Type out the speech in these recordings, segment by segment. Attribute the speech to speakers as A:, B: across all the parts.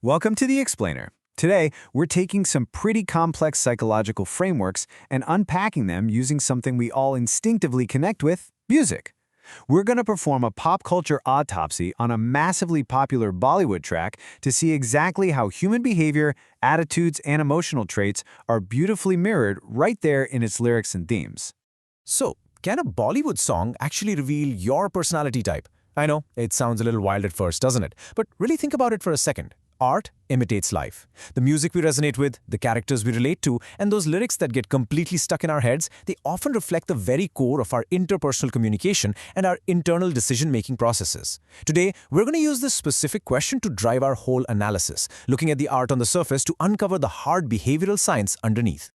A: Welcome to The Explainer. Today, we're taking some pretty complex psychological frameworks and unpacking them using something we all instinctively connect with, music. We're going to perform a pop culture autopsy on a massively popular Bollywood track to see exactly how human behavior, attitudes, and emotional traits are beautifully mirrored right there in its lyrics and themes.
B: So, can a Bollywood song actually reveal your personality type? I know, it sounds a little wild at first, doesn't it? But really think about it for a second. Art imitates life. The music we resonate with, the characters we relate to, and those lyrics that get completely stuck in our heads, they often reflect the very core of our interpersonal communication and our internal decision-making processes. Today, we're going to use this specific question to drive our whole analysis, looking at the art on the surface to uncover the hard behavioral science underneath.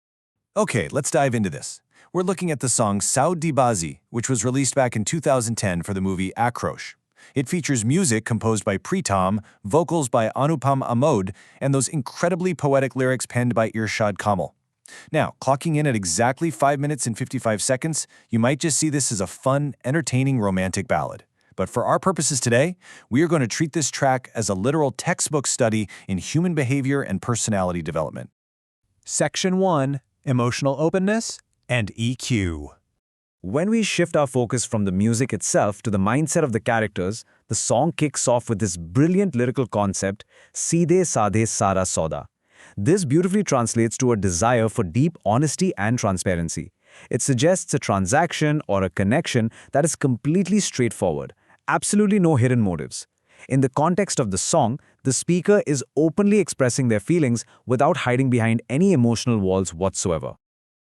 C: Okay, let's dive into this. We're looking at the song Saude Bazi, which was released back in 2010 for the movie Aakrosh. It features music composed by Pritam, vocals by Anupam Amod, and those incredibly poetic lyrics penned by Irshad Kamil. Now, clocking in at exactly 5 minutes and 55 seconds, you might just see this as a fun, entertaining romantic ballad. But for our purposes today, we are going to treat this track as a literal textbook study in human behavior and personality development.
A: Section 1. Emotional Openness and EQ. When we shift our focus from the music itself to the mindset of the characters, the song kicks off with this brilliant lyrical concept, Seedhe, saadhe, saara, Sauda. This beautifully translates to a desire for deep honesty and transparency. It suggests a transaction or a connection that is completely straightforward, absolutely no hidden motives. In the context of the song, the speaker is openly expressing their feelings without hiding behind any emotional walls whatsoever.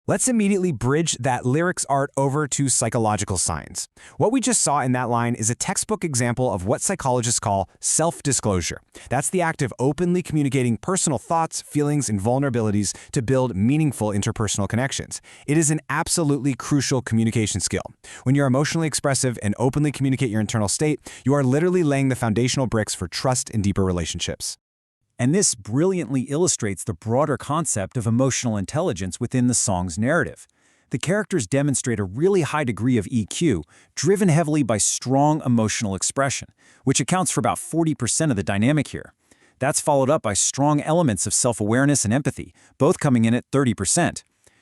D: Let's immediately bridge that lyrics art over to psychological science. What we just saw in that line is a textbook example of what psychologists call self-disclosure. That's the act of openly communicating personal thoughts, feelings, and vulnerabilities to build meaningful interpersonal connections. It is an absolutely crucial communication skill. When you're emotionally expressive and openly communicate your internal state, you are literally laying the foundational bricks for trust and deeper relationships.
E: And this brilliantly illustrates the broader concept of emotional intelligence within the song's narrative. The characters demonstrate a really high degree of EQ, driven heavily by strong emotional expression, which accounts for about 40% of the dynamic here. That's followed up by strong elements of self-awareness and empathy, both coming in at 30%.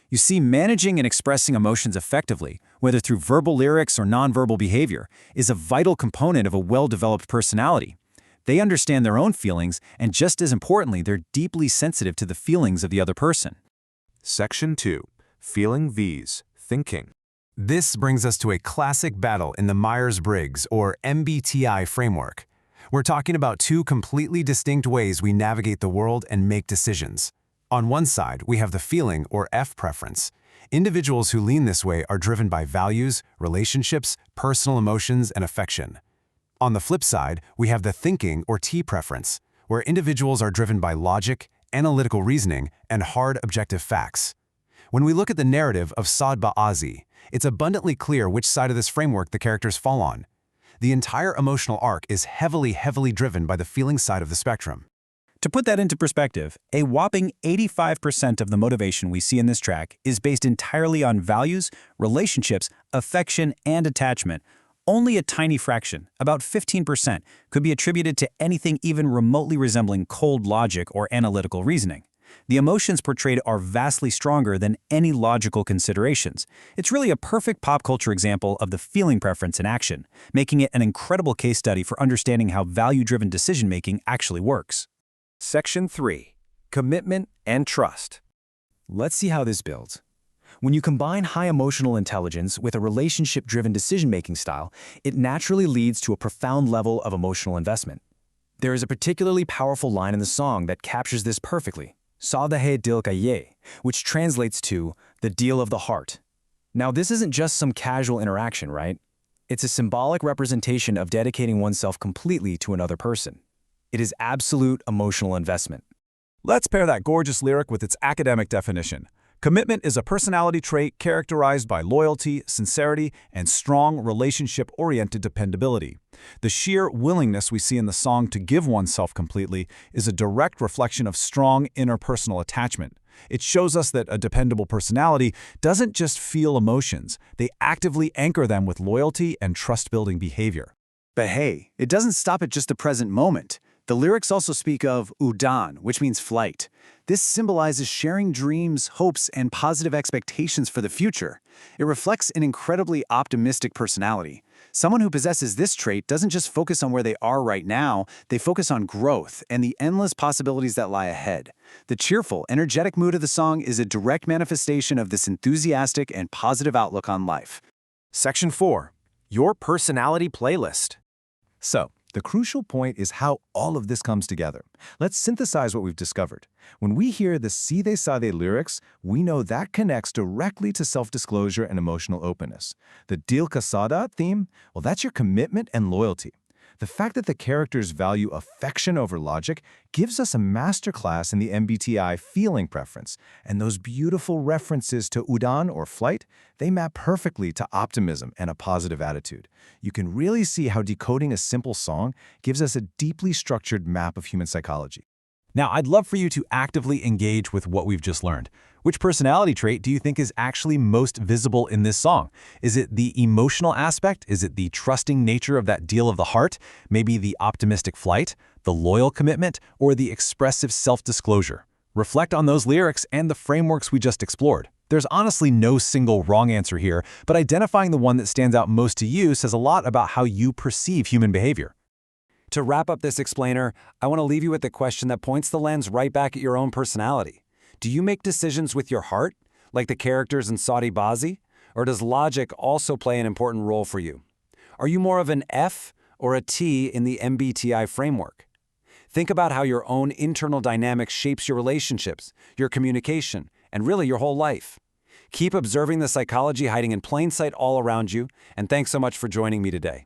E: You see, managing and expressing emotions effectively, whether through verbal lyrics or nonverbal behavior, is a vital component of a well-developed personality. They understand their own feelings, and just as importantly, they're deeply sensitive to the feelings of the other person.
F: Section 2. Feeling V's. Thinking.
D: This brings us to a classic battle in the Myers-Briggs, or MBTI framework. We're talking about two completely distinct ways we navigate the world and make decisions. On one side, we have the feeling, or F preference. Individuals who lean this way are driven by values, relationships, personal emotions, and affection. On the flip side, we have the thinking, or T preference, where individuals are driven by logic, analytical reasoning, and hard objective facts. When we look at the narrative of Saude Bazi, it's abundantly clear which side of this framework the characters fall on. The entire emotional arc is heavily driven by the feeling side of the spectrum.
E: To put that into perspective, a whopping 85% of the motivation we see in this track is based entirely on values, relationships, affection, and attachment. Only a tiny fraction, about 15%, could be attributed to anything even remotely resembling cold logic or analytical reasoning. The emotions portrayed are vastly stronger than any logical considerations. It's really a perfect pop culture example of the feeling preference in action, making it an incredible case study for understanding how value-driven decision-making actually works.
A: Section 3. Commitment and Trust. Let's see how this builds. When you combine high emotional intelligence with a relationship-driven decision-making style, it naturally leads to a profound level of emotional investment. There is a particularly powerful line in the song that captures this perfectly, saadhe dil ka ye, which translates to the deal of the heart. Now, this isn't just some casual interaction, right? It's a symbolic representation of dedicating oneself completely to another person. It is absolute emotional investment.
G: Let's pair that gorgeous lyric with its academic definition. Commitment is a personality trait characterized by loyalty, sincerity, and strong relationship-oriented dependability. The sheer willingness we see in the song to give oneself completely is a direct reflection of strong interpersonal attachment. It shows us that a dependable personality doesn't just feel emotions, they actively anchor them with loyalty and trust-building behavior.
E: But hey, it doesn't stop at just the present moment. The lyrics also speak of ummeedon, which means flight. This symbolizes sharing dreams, hopes, and positive expectations for the future. It reflects an incredibly optimistic personality. Someone who possesses this trait doesn't just focus on where they are right now, they focus on growth and the endless possibilities that lie ahead. The cheerful, energetic mood of the song is a direct manifestation of this enthusiastic and positive outlook on life.
B: Section 4. Your personality playlist.
C: So, the crucial point is how all of this comes together. Let's synthesize what we've discovered. When we hear the Seedhe saadhe lyrics, we know that connects directly to self-disclosure and emotional openness. The Dil Ka Sauda theme, well, that's your commitment and loyalty. The fact that the characters value affection over logic gives us a masterclass in the MBTI feeling preference, and those beautiful references to ummeedon or flight, they map perfectly to optimism and a positive attitude. You can really see how decoding a simple song gives us a deeply structured map of human psychology.
E: Now, I'd love for you to actively engage with what we've just learned. Which personality trait do you think is actually most visible in this song? Is it the emotional aspect? Is it the trusting nature of that deal of the heart? Maybe the optimistic flight, the loyal commitment, or the expressive self-disclosure? Reflect on those lyrics and the frameworks we just explored. There's honestly no single wrong answer here, but identifying the one that stands out most to you says a lot about how you perceive human behavior. To wrap up this explainer, I want to leave you with a question that points the lens right back at your own personality. Do you make decisions with your heart, like the characters in Saude Bazi? Or does logic also play an important role for you? Are you more of an F or a T in the MBTI framework? Think about how your own internal dynamic shapes your relationships, your communication, and really your whole life. Keep observing the psychology hiding in plain sight all around you, and thanks so much for joining me today.